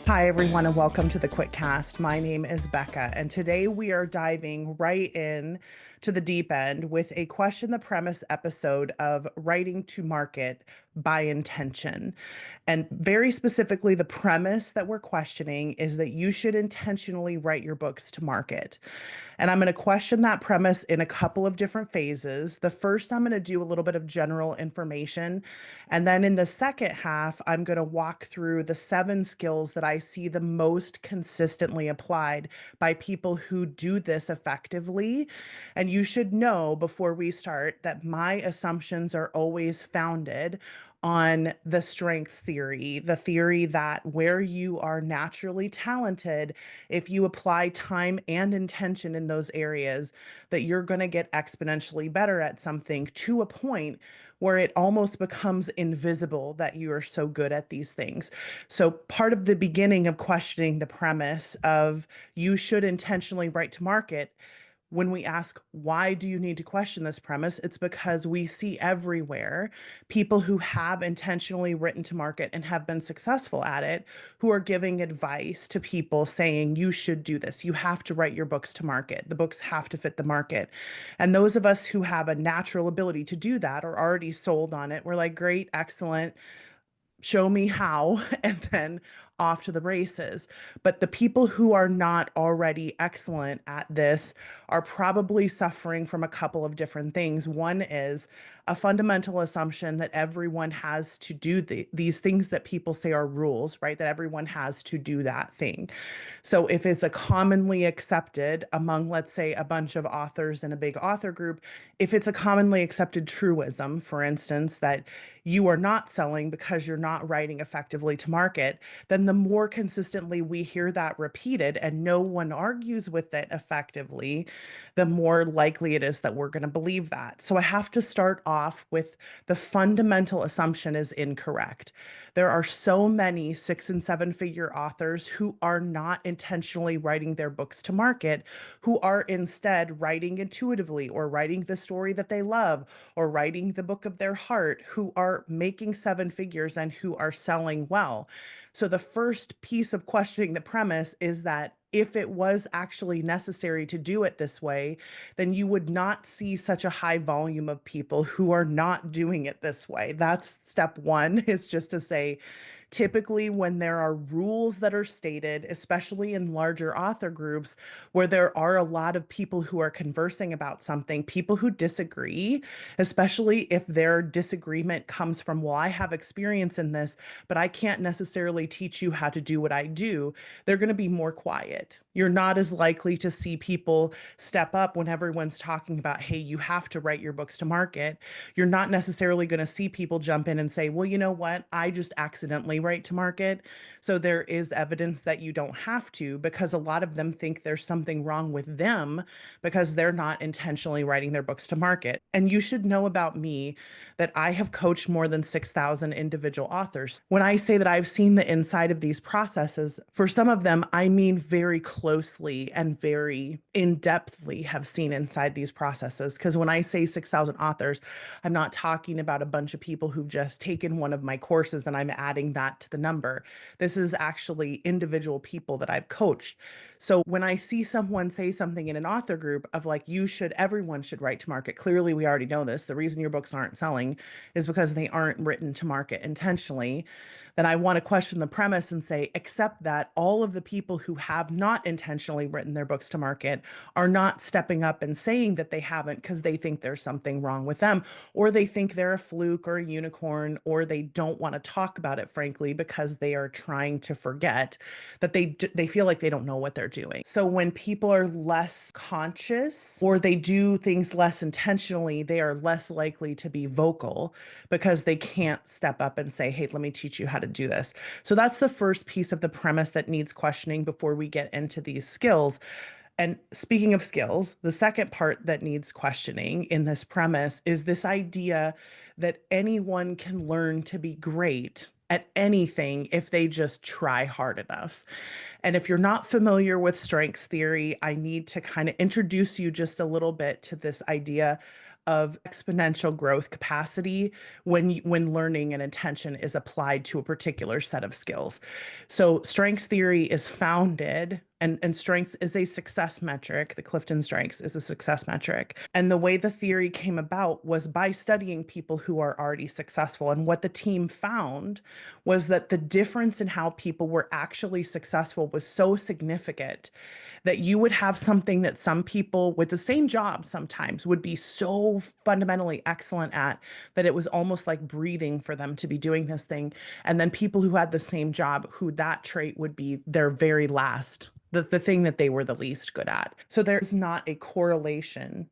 Hi, everyone, and welcome to the Quitcast. My name is Becca, and today we are diving right in to the deep end with a question the premise episode of writing to market by intention. And very specifically, the premise that we're questioning is that you should intentionally write your books to market. And I'm going to question that premise in a couple of different phases. The first, I'm going to do a little bit of general information. And then in the second half, I'm going to walk through the 7 skills that I see the most consistently applied by people who do this effectively. And you should know before we start that my assumptions are always founded on the strengths theory, the theory that where you are naturally talented, if you apply time and intention in those areas, that you're going to get exponentially better at something to a point where it almost becomes invisible that you are so good at these things. So, part of the beginning of questioning the premise of you should intentionally write to market, when we ask, why do you need to question this premise? It's because we see everywhere people who have intentionally written to market and have been successful at it, who are giving advice to people saying, you should do this. You have to write your books to market. The books have to fit the market. And those of us who have a natural ability to do that or already sold on it, we're like, great, excellent, show me how, and then off to the races. But the people who are not already excellent at this are probably suffering from a couple of different things. One is a fundamental assumption that everyone has to do these things that people say are rules, right? That everyone has to do that thing. So if it's a commonly accepted among, let's say, a bunch of authors in a big author group, if it's a commonly accepted truism, for instance, that you are not selling because you're not writing effectively to market, then the more consistently we hear that repeated and no one argues with it effectively, the more likely it is that we're going to believe that. So I have to start off with the fundamental assumption is incorrect. There are so many 6 and 7 figure authors who are not intentionally writing their books to market, who are instead writing intuitively or writing the story that they love or writing the book of their heart, who are making 7 figures and who are selling well. So the first piece of questioning the premise is that if it was actually necessary to do it this way, then you would not see such a high volume of people who are not doing it this way. That's step one, is just to say, typically when there are rules that are stated, especially in larger author groups where there are a lot of people who are conversing about something, people who disagree, especially if their disagreement comes from, well, I have experience in this, but I can't necessarily teach you how to do what I do, they're going to be more quiet. You're not as likely to see people step up when everyone's talking about, hey, you have to write your books to market. You're not necessarily going to see people jump in and say, well, you know what? I just accidentally write to market. So there is evidence that you don't have to, because a lot of them think there's something wrong with them because they're not intentionally writing their books to market. And you should know about me that I have coached more than 6,000 individual authors. When I say that I've seen the inside of these processes, for some of them, I mean very closely and very in-depthly have seen inside these processes. Because when I say 6,000 authors, I'm not talking about a bunch of people who've just taken one of my courses and I'm adding that to the number. This is actually individual people that I've coached. So when I see someone say something in an author group of like, everyone should write to market. Clearly, we already know this. The reason your books aren't selling is because they aren't written to market intentionally. Then I want to question the premise and say, except that all of the people who have not intentionally written their books to market are not stepping up and saying that they haven't because they think there's something wrong with them, or they think they're a fluke or a unicorn, or they don't want to talk about it, frankly, because they are trying to forget that they feel like they don't know what they're doing. So when people are less conscious or they do things less intentionally, they are less likely to be vocal because they can't step up and say, hey, let me teach you how to do this. So that's the first piece of the premise that needs questioning before we get into these skills. And speaking of skills, the second part that needs questioning in this premise is this idea that anyone can learn to be great at anything if they just try hard enough. And if you're not familiar with strengths theory, I need to kind of introduce you just a little bit to this idea of exponential growth capacity when learning and intention is applied to a particular set of skills. So strengths theory is founded and strengths is a success metric. The Clifton Strengths is a success metric. And the way the theory came about was by studying people who are already successful. And what the team found was that the difference in how people were actually successful was so significant that you would have something that some people with the same job sometimes would be so fundamentally excellent at that it was almost like breathing for them to be doing this thing. And then people who had the same job, who that trait would be their very last, the thing that they were the least good at. So there's not a correlation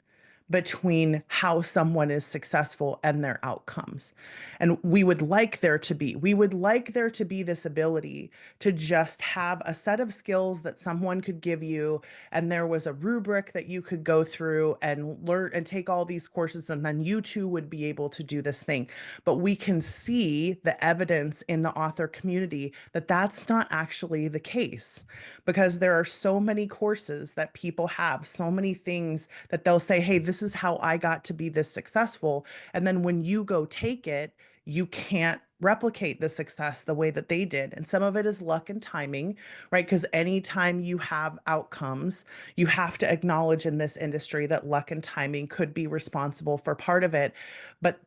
between how someone is successful and their outcomes. And we would like there to be. We would like there to be this ability to just have a set of skills that someone could give you, and there was a rubric that you could go through and learn and take all these courses, and then you too would be able to do this thing. But we can see the evidence in the author community that that's not actually the case, because there are so many courses that people have, so many things that they'll say, hey, this is how I got to be this successful. And then when you go take it, you can't replicate the success the way that they did. And some of it is luck and timing, right? Because anytime you have outcomes, you have to acknowledge in this industry that luck and timing could be responsible for part of it. But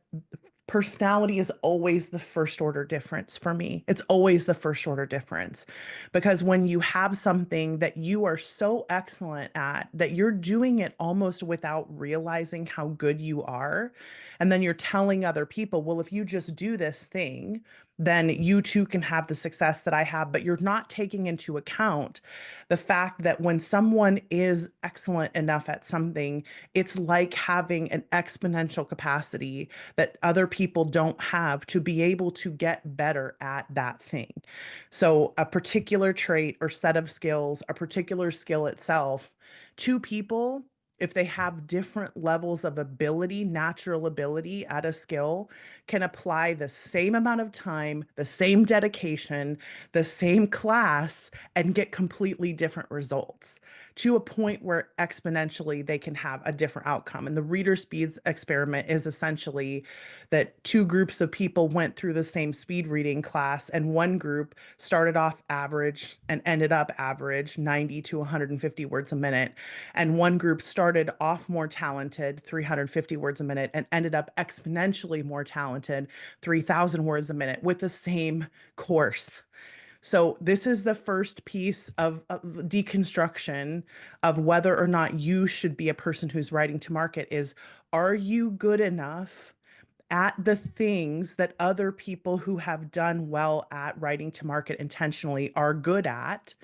personality is always the first order difference for me. It's always the first order difference, because when you have something that you are so excellent at that you're doing it almost without realizing how good you are, and then you're telling other people, well, if you just do this thing, then you too can have the success that I have. But you're not taking into account the fact that when someone is excellent enough at something, it's like having an exponential capacity that other people don't have to be able to get better at that thing. So a particular trait or set of skills, a particular skill itself, two people, if they have different levels of ability, natural ability at a skill, can apply the same amount of time, the same dedication, the same class, and get completely different results to a point where exponentially they can have a different outcome. And the reader speeds experiment is essentially that two groups of people went through the same speed reading class, and one group started off average and ended up average, 90 to 150 words a minute. And one group started off more talented, 350 words a minute, and ended up exponentially more talented, 3,000 words a minute with the same course. So this is the first piece of deconstruction of whether or not you should be a person who's writing to market is, are you good enough at the things that other people who have done well at writing to market intentionally are good at,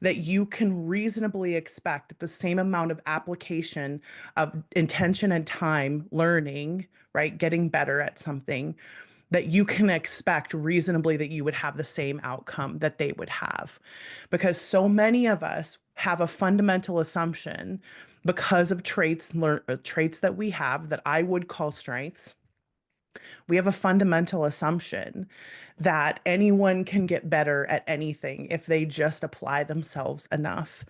that you can reasonably expect the same amount of application of intention and time learning, right? Getting better at something, that you can expect reasonably that you would have the same outcome that they would have. Because so many of us have a fundamental assumption because of traits that we have that I would call strengths. We have a fundamental assumption that anyone can get better at anything if they just apply themselves enough.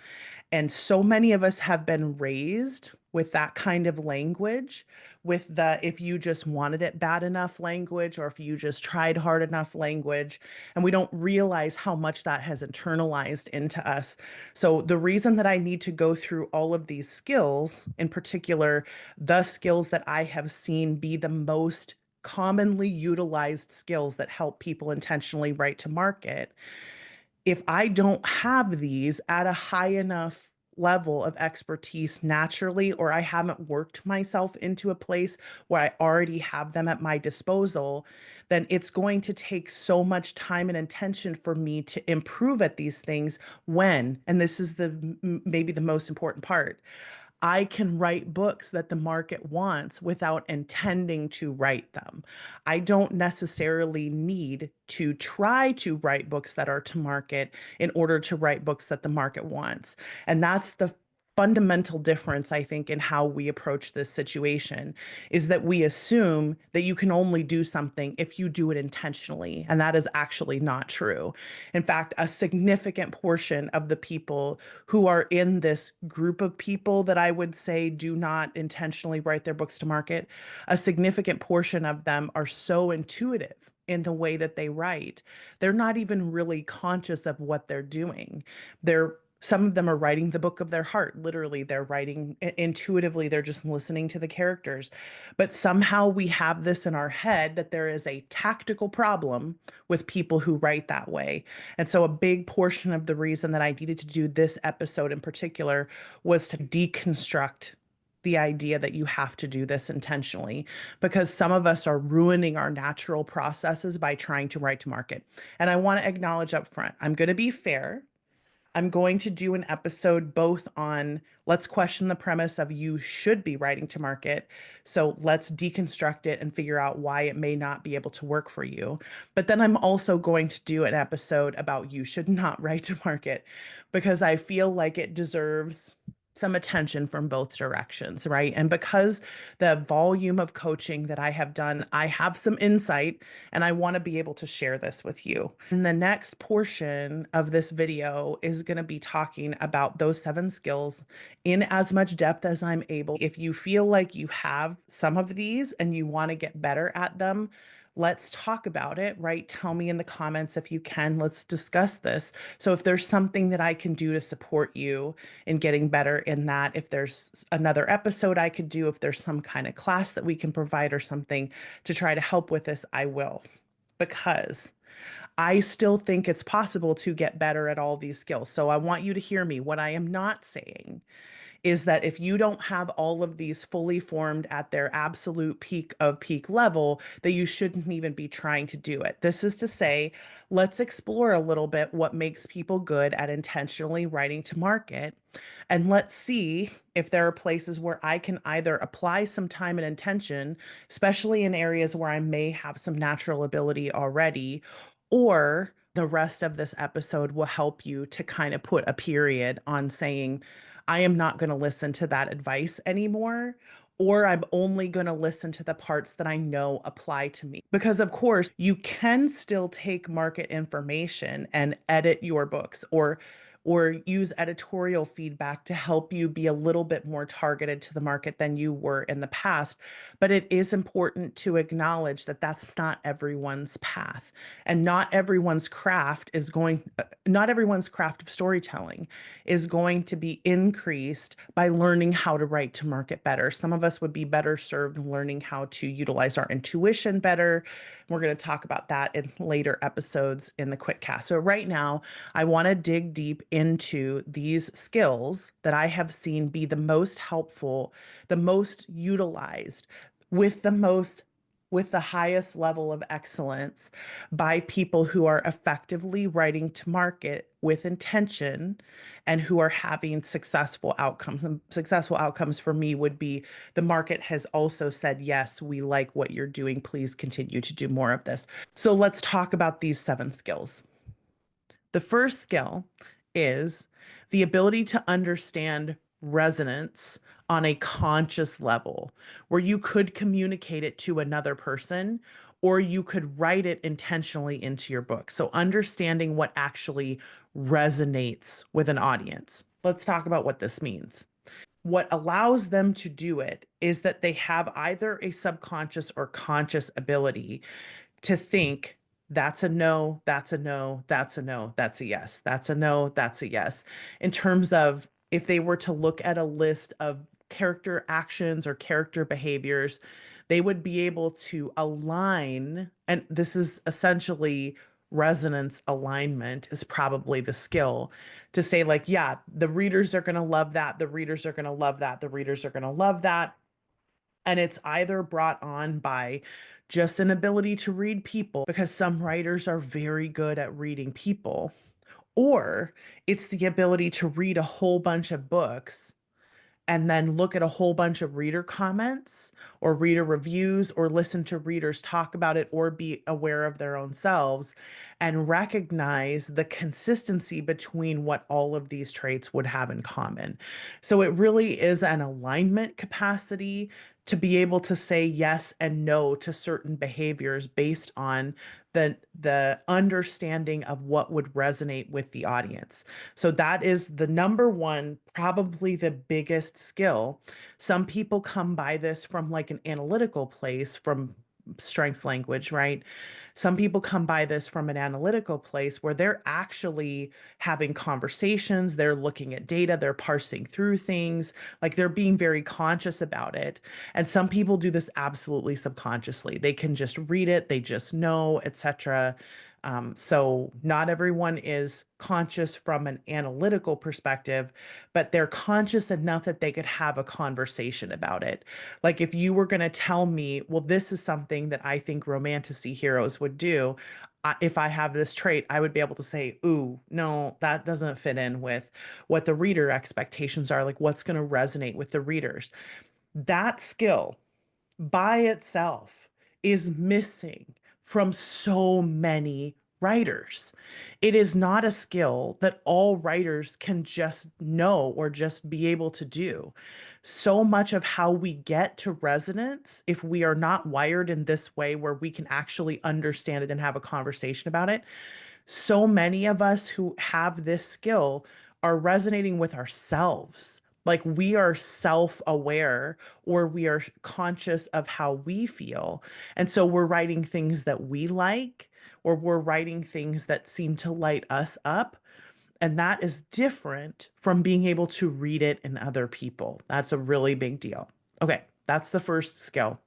And so many of us have been raised with that kind of language, with the if you just wanted it bad enough language, or if you just tried hard enough language. And we don't realize how much that has internalized into us. So the reason that I need to go through all of these skills, in particular, the skills that I have seen be the most commonly utilized skills that help people intentionally write to market, if I don't have these at a high enough level of expertise naturally, or I haven't worked myself into a place where I already have them at my disposal, then it's going to take so much time and attention for me to improve at these things when, and this is maybe the most important part, I can write books that the market wants without intending to write them. I don't necessarily need to try to write books that are to market in order to write books that the market wants. And that's the fundamental difference, I think, in how we approach this situation is that we assume that you can only do something if you do it intentionally. And that is actually not true. In fact, a significant portion of the people who are in this group of people that I would say do not intentionally write their books to market, a significant portion of them are so intuitive in the way that they write. They're not even really conscious of what they're doing. They're Some of them are writing the book of their heart. Literally, they're writing intuitively, they're just listening to the characters. But somehow we have this in our head that there is a tactical problem with people who write that way. And so, a big portion of the reason that I needed to do this episode in particular was to deconstruct the idea that you have to do this intentionally, because some of us are ruining our natural processes by trying to write to market. And I want to acknowledge up front, I'm going to be fair. I'm going to do an episode both on let's question the premise of you should be writing to market. So let's deconstruct it and figure out why it may not be able to work for you. But then I'm also going to do an episode about you should not write to market, because I feel like it deserves some attention from both directions, right? And because the volume of coaching that I have done, I have some insight and I want to be able to share this with you. And the next portion of this video is going to be talking about those 7 skills in as much depth as I'm able. If you feel like you have some of these and you want to get better at them, let's talk about it, right? Tell me in the comments if you can. Let's discuss this. So if there's something that I can do to support you in getting better in that, if there's another episode I could do, if there's some kind of class that we can provide or something to try to help with this, I will. Because I still think it's possible to get better at all these skills. So I want you to hear me. What I am not saying is that if you don't have all of these fully formed at their absolute peak of peak level, that you shouldn't even be trying to do it. This is to say, let's explore a little bit what makes people good at intentionally writing to market. And let's see if there are places where I can either apply some time and intention, especially in areas where I may have some natural ability already, or the rest of this episode will help you to kind of put a period on saying, I am not going to listen to that advice anymore, or I'm only going to listen to the parts that I know apply to me. Because, of course, you can still take market information and edit your books, or use editorial feedback to help you be a little bit more targeted to the market than you were in the past. But it is important to acknowledge that that's not everyone's path, and not everyone's craft of storytelling is going to be increased by learning how to write to market better. Some of us would be better served learning how to utilize our intuition better. We're going to talk about that in later episodes in the Quitcast. So right now, I want to dig deep into these skills that I have seen be the most helpful, the most utilized, with the highest level of excellence by people who are effectively writing to market with intention and who are having successful outcomes. And successful outcomes for me would be the market has also said, yes, we like what you're doing. Please continue to do more of this. So let's talk about these 7 skills. The first skill is the ability to understand resonance on a conscious level, where you could communicate it to another person or you could write it intentionally into your book. So, understanding what actually resonates with an audience. Let's talk about what this means. What allows them to do it is that they have either a subconscious or conscious ability to think that's a no, that's a no, that's a no, that's a yes, that's a no, that's a yes. In terms of if they were to look at a list of character actions or character behaviors, they would be able to align. And this is essentially resonance alignment, is probably the skill to say, like, yeah, the readers are going to love that. The readers are going to love that. The readers are going to love that. And it's either brought on by just an ability to read people, because some writers are very good at reading people, or it's the ability to read a whole bunch of books and then look at a whole bunch of reader comments or reader reviews or listen to readers talk about it or be aware of their own selves and recognize the consistency between what all of these traits would have in common. So it really is an alignment capacity to be able to say yes and no to certain behaviors based on the understanding of what would resonate with the audience. So that is the number one, probably the biggest skill. Some people come by this from like an analytical place, from strengths language, right? Some people come by this from an analytical place where they're actually having conversations, they're looking at data, they're parsing through things, like they're being very conscious about it. And some people do this absolutely subconsciously. They can just read it, they just know, etc. So not everyone is conscious from an analytical perspective, but they're conscious enough that they could have a conversation about it. Like if you were going to tell me, well, this is something that I think romantasy heroes would do. If I have this trait, I would be able to say, ooh, no, that doesn't fit in with what the reader expectations are, like what's going to resonate with the readers. That skill by itself is missing from so many writers. It is not a skill that all writers can just know or just be able to do. So much of how we get to resonance, if we are not wired in this way where we can actually understand it and have a conversation about it, so many of us who have this skill are resonating with ourselves. Like we are self aware or we are conscious of how we feel. And so we're writing things that we like or we're writing things that seem to light us up. And that is different from being able to read it in other people. That's a really big deal. Okay, that's the first skill.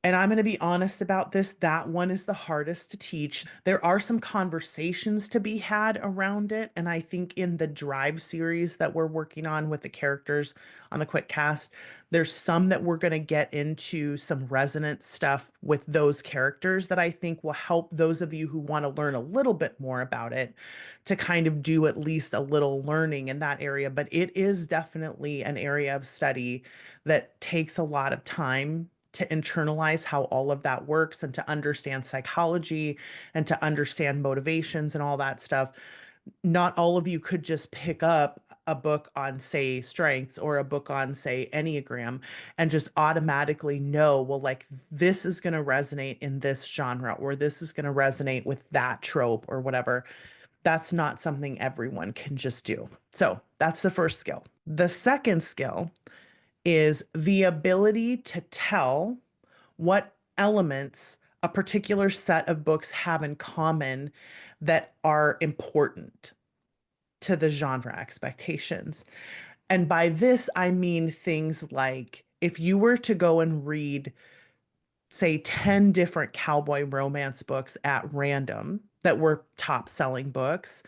And I'm going to be honest about this. That one is the hardest to teach. There are some conversations to be had around it. And I think in the Drive series that we're working on with the characters on the Quitcast, there's some that we're going to get into some resonance stuff with those characters that I think will help those of you who want to learn a little bit more about it to kind of do at least a little learning in that area. But it is definitely an area of study that takes a lot of time to internalize how all of that works and to understand psychology and to understand motivations and all that stuff. Not all of you could just pick up a book on, say, strengths or a book on, say, Enneagram and just automatically know, well, like this is going to resonate in this genre or this is going to resonate with that trope or whatever. That's not something everyone can just do. So that's the first skill. The second skill is the ability to tell what elements a particular set of books have in common that are important to the genre expectations. And by this, I mean things like if you were to go and read, say, 10 different cowboy romance books at random that were top selling books,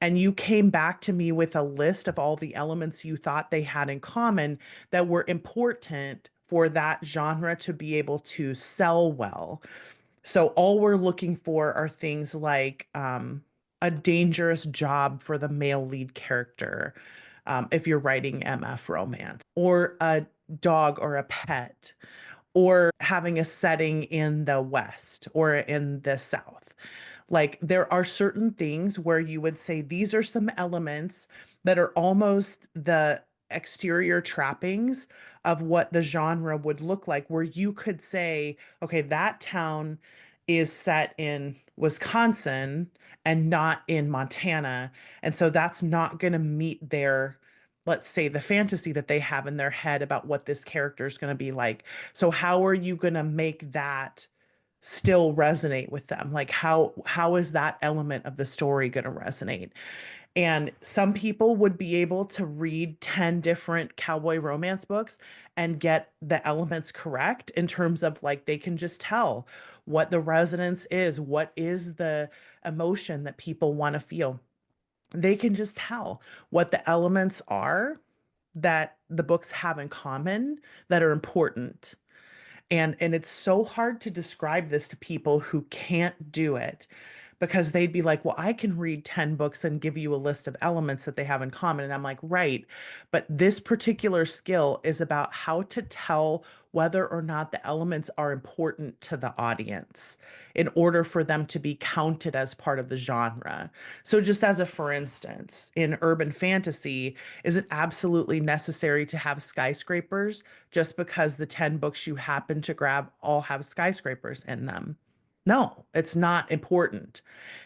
and you came back to me with a list of all the elements you thought they had in common that were important for that genre to be able to sell well. So all we're looking for are things like a dangerous job for the male lead character, if you're writing MF romance, or a dog or a pet, or having a setting in the West or in the South. Like there are certain things where you would say these are some elements that are almost the exterior trappings of what the genre would look like, where you could say, okay, that town is set in Wisconsin and not in Montana. And so that's not going to meet their, let's say, the fantasy that they have in their head about what this character is going to be like. So how are you going to make that still resonate with them? Like how is that element of the story going to resonate? And some people would be able to read 10 different cowboy romance books and get the elements correct in terms of like they can just tell what the resonance is, what is the emotion that people want to feel. They can just tell what the elements are that the books have in common that are important. And it's so hard to describe this to people who can't do it. because they'd be like, well, I can read 10 books and give you a list of elements that they have in common. And I'm like, right. But this particular skill is about how to tell whether or not the elements are important to the audience in order for them to be counted as part of the genre. So, just as a for instance, in urban fantasy, is it absolutely necessary to have skyscrapers just because the 10 books you happen to grab all have skyscrapers in them? No, it's not important.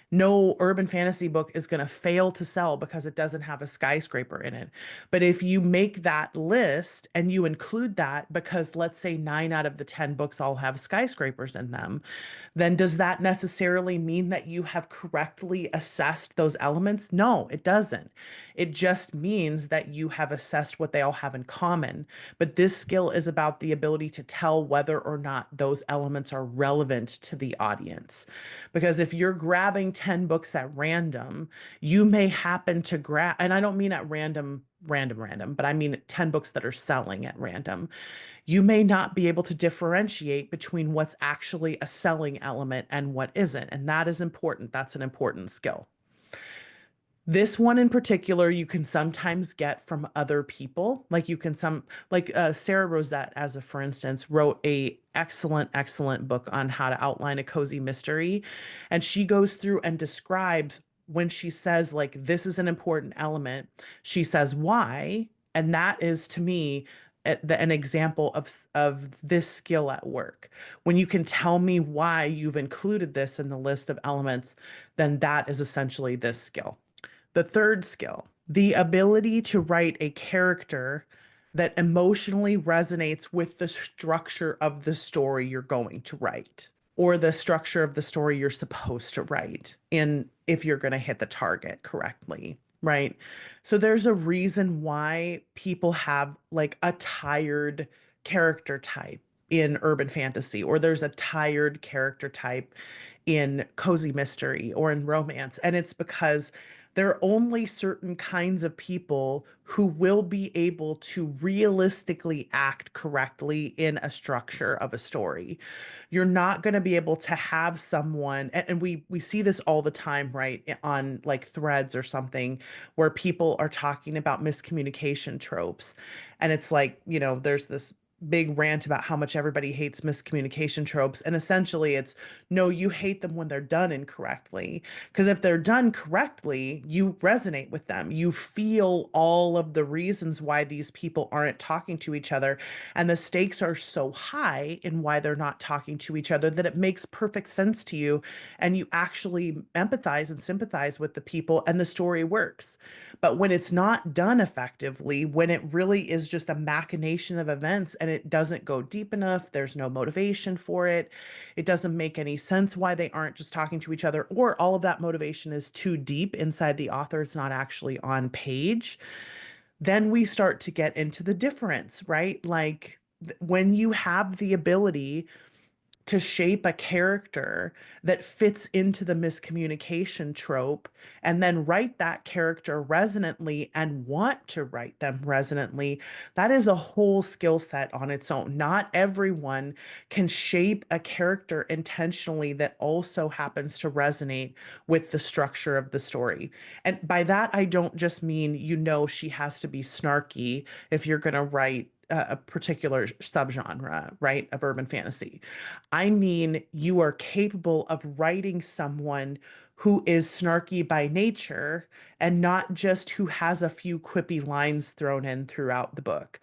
No urban fantasy book is going to fail to sell because it doesn't have a skyscraper in it. But if you make that list and you include that because let's say 9 out of the 10 books all have skyscrapers in them, then does that necessarily mean that you have correctly assessed those elements? No, it doesn't. It just means that you have assessed what they all have in common. But this skill is about the ability to tell whether or not those elements are relevant to the audience. Because if you're grabbing 10 books at random, you may happen to grab, and I don't mean at random, but I mean 10 books that are selling at random. You may not be able to differentiate between what's actually a selling element and what isn't. And that is important. That's an important skill. This one in particular, you can sometimes get from other people. Like you can like Sarah Rosette, as a for instance, wrote a excellent book on how to outline a cozy mystery, and she goes through and describes when she says like this is an important element. She says why, and that is to me an example of this skill at work. When you can tell me why you've included this in the list of elements, then that is essentially this skill. The third skill, the ability to write a character that emotionally resonates with the structure of the story you're going to write, or the structure of the story you're supposed to write in if you're going to hit the target correctly, right? So there's a reason why people have like a tired character type in urban fantasy, or there's a tired character type in cozy mystery or in romance. And it's because there are only certain kinds of people who will be able to realistically act correctly in a structure of a story. You're not going to be able to have someone, and we see this all the time, right, on like threads or something, where people are talking about miscommunication tropes. And it's like, there's this big rant about how much everybody hates miscommunication tropes. And essentially, it's no, you hate them when they're done incorrectly. Because if they're done correctly, you resonate with them. You feel all of the reasons why these people aren't talking to each other. And the stakes are so high in why they're not talking to each other that it makes perfect sense to you. And you actually empathize and sympathize with the people, and the story works. But when it's not done effectively, when it really is just a machination of events and it doesn't go deep enough, there's no motivation for it, it doesn't make any sense why they aren't just talking to each other, or all of that motivation is too deep inside the author, it's not actually on page, then we start to get into the difference, right? Like when you have the ability to shape a character that fits into the miscommunication trope and then write that character resonantly and want to write them resonantly, that is a whole skill set on its own. Not everyone can shape a character intentionally that also happens to resonate with the structure of the story. And by that, I don't just mean, she has to be snarky if you're going to write a particular subgenre, right, of urban fantasy. I mean, you are capable of writing someone who is snarky by nature and not just who has a few quippy lines thrown in throughout the book.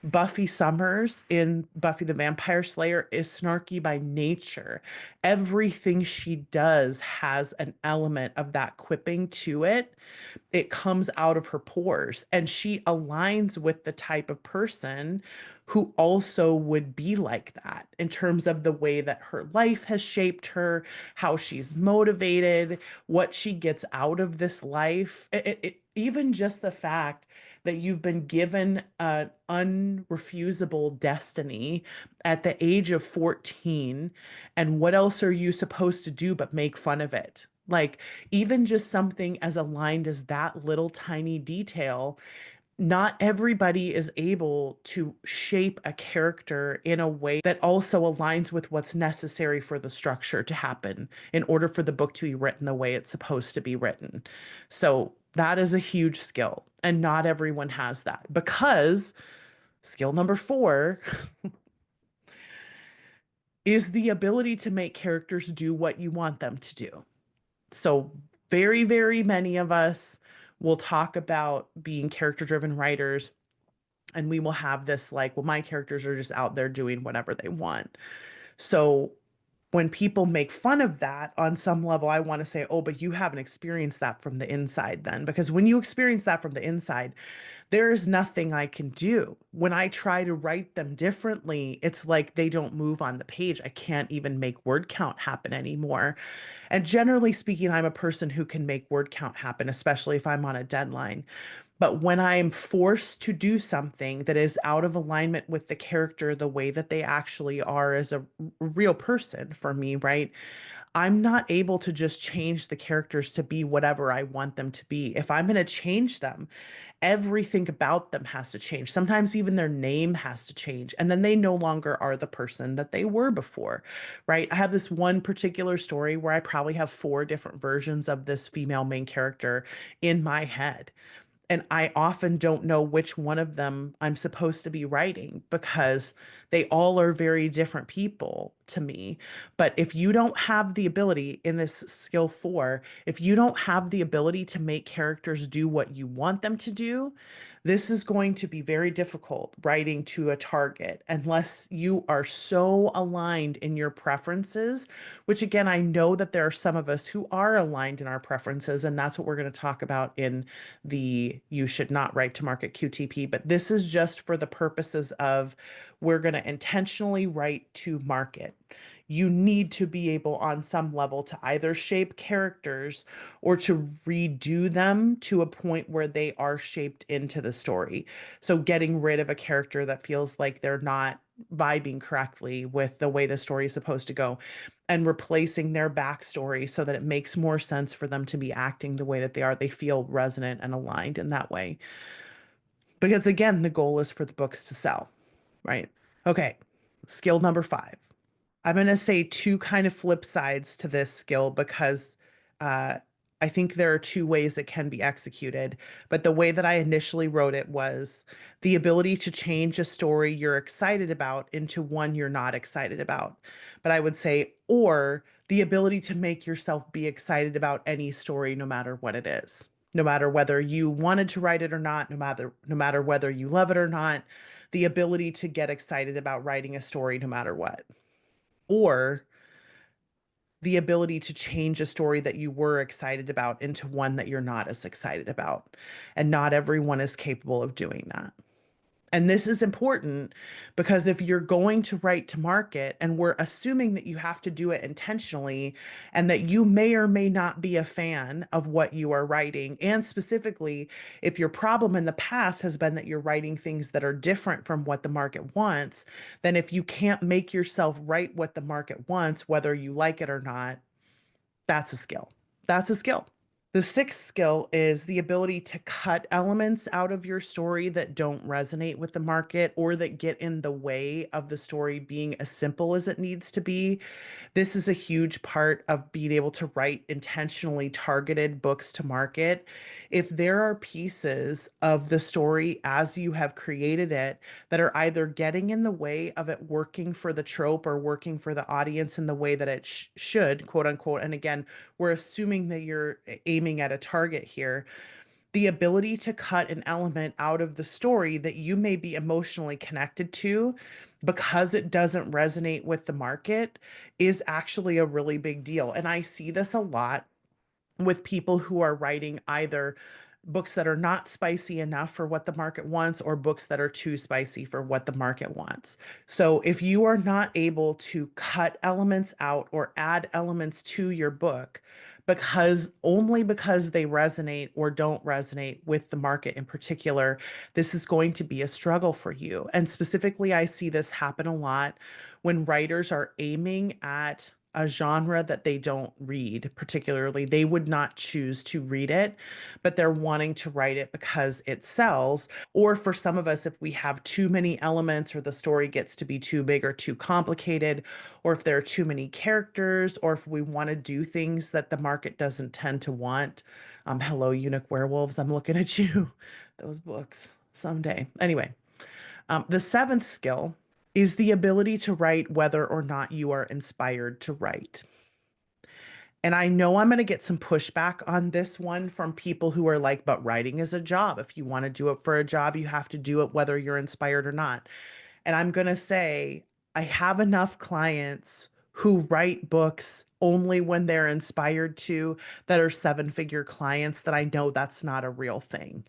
Buffy Summers in Buffy the Vampire Slayer is snarky by nature. Everything she does has an element of that quipping to it. It comes out of her pores, and she aligns with the type of person who also would be like that in terms of the way that her life has shaped her, how she's motivated, what she gets out of this life. Even just the fact that you've been given an unrefusable destiny at the age of 14, and what else are you supposed to do but make fun of it? Like, even just something as aligned as that little tiny detail not everybody is able to shape a character in a way that also aligns with what's necessary for the structure to happen in order for the book to be written the way it's supposed to be written. So that is a huge skill, and not everyone has that because skill number four is the ability to make characters do what you want them to do. So, very, very many of us will talk about being character driven writers, and we will have this like, well, my characters are just out there doing whatever they want. So, when people make fun of that on some level, I want to say, oh, but you haven't experienced that from the inside then. Because when you experience that from the inside, there is nothing I can do. When I try to write them differently, it's like they don't move on the page. I can't even make word count happen anymore. And generally speaking, I'm a person who can make word count happen, especially if I'm on a deadline. But when I'm forced to do something that is out of alignment with the character, the way that they actually are as a real person for me, right? I'm not able to just change the characters to be whatever I want them to be. If I'm going to change them, everything about them has to change. Sometimes even their name has to change. And then they no longer are the person that they were before, right? I have this one particular story where I probably have four different versions of this female main character in my head. And I often don't know which one of them I'm supposed to be writing because they all are very different people to me. But if you don't have the ability in this skill four, if you don't have the ability to make characters do what you want them to do, this is going to be very difficult writing to a target unless you are so aligned in your preferences, which again, I know that there are some of us who are aligned in our preferences, and that's what we're going to talk about in the you should not write to market QTP. But this is just for the purposes of we're going to intentionally write to market. You need to be able on some level to either shape characters or to redo them to a point where they are shaped into the story. So getting rid of a character that feels like they're not vibing correctly with the way the story is supposed to go and replacing their backstory so that it makes more sense for them to be acting the way that they are. They feel resonant and aligned in that way. Because again, the goal is for the books to sell, right? Okay, skill number five. I'm going to say two kind of flip sides to this skill because uh, I think there are two ways it can be executed. But the way that I initially wrote it was the ability to change a story you're excited about into one you're not excited about. But I would say, or the ability to make yourself be excited about any story, no matter what it is. No matter whether you wanted to write it or not, no matter whether you love it or not, the ability to get excited about writing a story no matter what, or the ability to change a story that you were excited about into one that you're not as excited about. And not everyone is capable of doing that. And this is important because if you're going to write to market and we're assuming that you have to do it intentionally and that you may or may not be a fan of what you are writing, and specifically, if your problem in the past has been that you're writing things that are different from what the market wants, then if you can't make yourself write what the market wants, whether you like it or not, that's a skill. That's a skill. The sixth skill is the ability to cut elements out of your story that don't resonate with the market or that get in the way of the story being as simple as it needs to be. This is a huge part of being able to write intentionally targeted books to market. If there are pieces of the story as you have created it that are either getting in the way of it working for the trope or working for the audience in the way that it should, quote unquote, and again, we're assuming that you're aiming at a target here, the ability to cut an element out of the story that you may be emotionally connected to because it doesn't resonate with the market is actually a really big deal. And I see this a lot with people who are writing either books that are not spicy enough for what the market wants or books that are too spicy for what the market wants. So if you are not able to cut elements out or add elements to your book only because they resonate or don't resonate with the market in particular, this is going to be a struggle for you. And specifically, I see this happen a lot when writers are aiming at a genre that they don't read particularly. They would not choose to read it, but they're wanting to write it because it sells. Or for some of us, if we have too many elements or the story gets to be too big or too complicated, or if there are too many characters, or if we want to do things that the market doesn't tend to want. Hello, Eunuch Werewolves. I'm looking at you. Those books someday. Anyway, the seventh skill is the ability to write whether or not you are inspired to write. And I know I'm going to get some pushback on this one from people who are like, but writing is a job. If you want to do it for a job, you have to do it whether you're inspired or not. And I'm going to say, I have enough clients who write books only when they're inspired to, that are seven-figure clients, that I know that's not a real thing.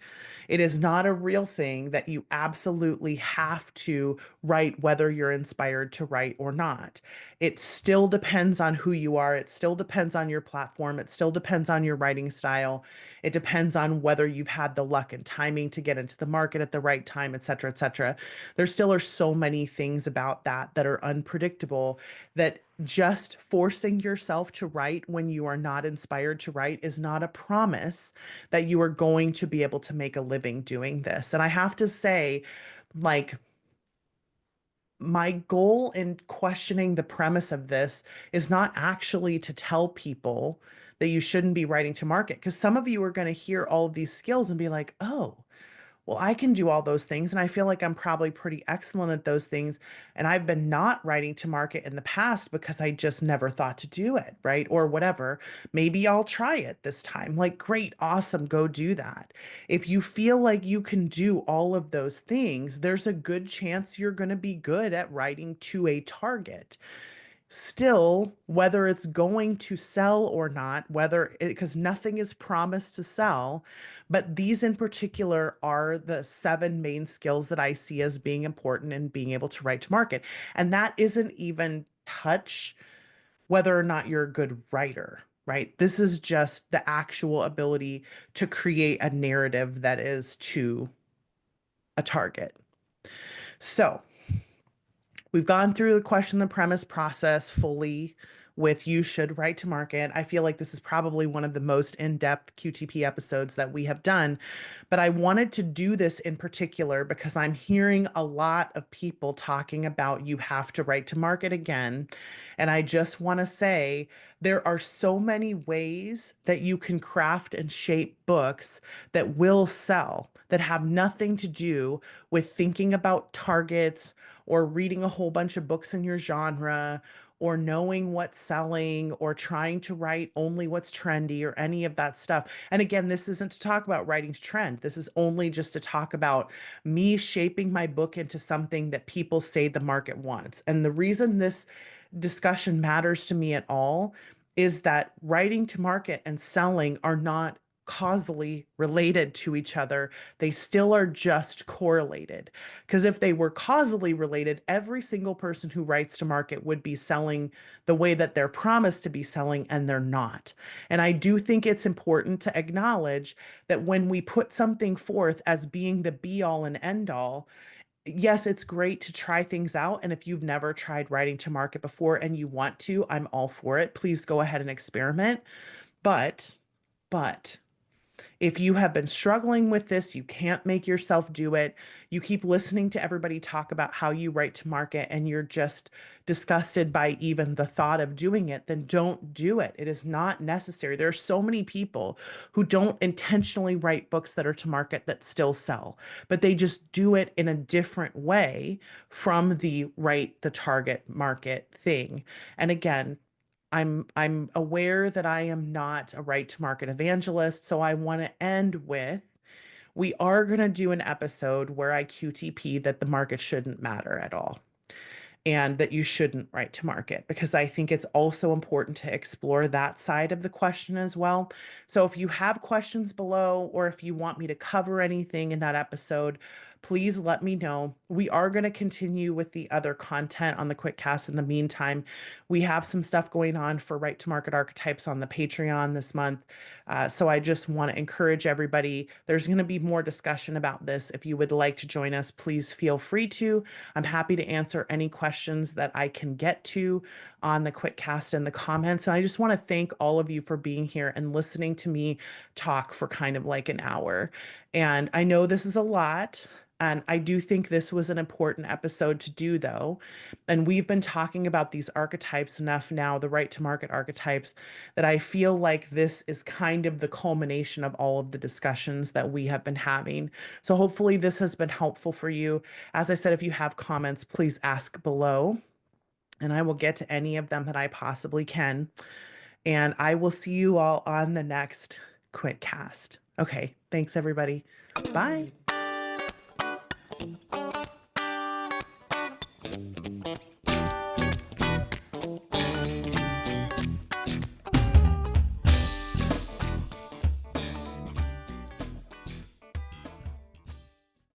It is not a real thing that you absolutely have to write whether you're inspired to write or not. It still depends on who you are. It still depends on your platform. It still depends on your writing style. It depends on whether you've had the luck and timing to get into the market at the right time, et cetera, et cetera. There still are so many things about that that are unpredictable, that just forcing yourself to write when you are not inspired to write is not a promise that you are going to be able to make a living doing this. And I have to say, like, my goal in questioning the premise of this is not actually to tell people that you shouldn't be writing to market, because some of you are going to hear all of these skills and be like, oh, well, I can do all those things. And I feel like I'm probably pretty excellent at those things. And I've been not writing to market in the past because I just never thought to do it, right? Or whatever. Maybe I'll try it this time. Like, great, awesome, go do that. If you feel like you can do all of those things, there's a good chance you're going to be good at writing to a target. Still, whether it's going to sell or not, whether because nothing is promised to sell, but these in particular are the seven main skills that I see as being important in being able to write to market. And that isn't even touch whether or not you're a good writer, right? This is just the actual ability to create a narrative that is to a target. So, we've gone through the question, the premise process fully with you should write to market. I feel like this is probably one of the most in-depth QTP episodes that we have done, but I wanted to do this in particular because I'm hearing a lot of people talking about you have to write to market again. And I just want to say there are so many ways that you can craft and shape books that will sell, that have nothing to do with thinking about targets or reading a whole bunch of books in your genre or knowing what's selling or trying to write only what's trendy or any of that stuff. And again, this isn't to talk about writing's trend. This is only just to talk about me shaping my book into something that people say the market wants. And the reason this discussion matters to me at all is that writing to market and selling are not causally related to each other. They still are just correlated. Because if they were causally related, every single person who writes to market would be selling the way that they're promised to be selling, and they're not. And I do think it's important to acknowledge that when we put something forth as being the be all and end all, yes, it's great to try things out. And if you've never tried writing to market before and you want to, I'm all for it. Please go ahead and experiment. But, but, if you have been struggling with this, you can't make yourself do it. You keep listening to everybody talk about how you write to market and you're just disgusted by even the thought of doing it, then don't do it. It is not necessary. There are so many people who don't intentionally write books that are to market that still sell, but they just do it in a different way from the write the target market thing. And again, I'm aware that I am not a right to market evangelist, so I want to end with, we are going to do an episode where I QTP that the market shouldn't matter at all and that you shouldn't write to market, because I think it's also important to explore that side of the question as well. So if you have questions below, or if you want me to cover anything in that episode, please let me know. We are going to continue with the other content on the Quitcast. In the meantime, we have some stuff going on for Right to Market Archetypes on the Patreon this month. So I just want to encourage everybody. There's going to be more discussion about this. If you would like to join us, please feel free to. I'm happy to answer any questions that I can get to on the Quitcast in the comments. And I just want to thank all of you for being here and listening to me talk for kind of like an hour. And I know this is a lot. And I do think this was an important episode to do, though. And we've been talking about these archetypes enough now, the right to market archetypes, that I feel like this is kind of the culmination of all of the discussions that we have been having. So hopefully this has been helpful for you. As I said, if you have comments, please ask below, and I will get to any of them that I possibly can. And I will see you all on the next Quitcast. Okay, thanks everybody. Bye.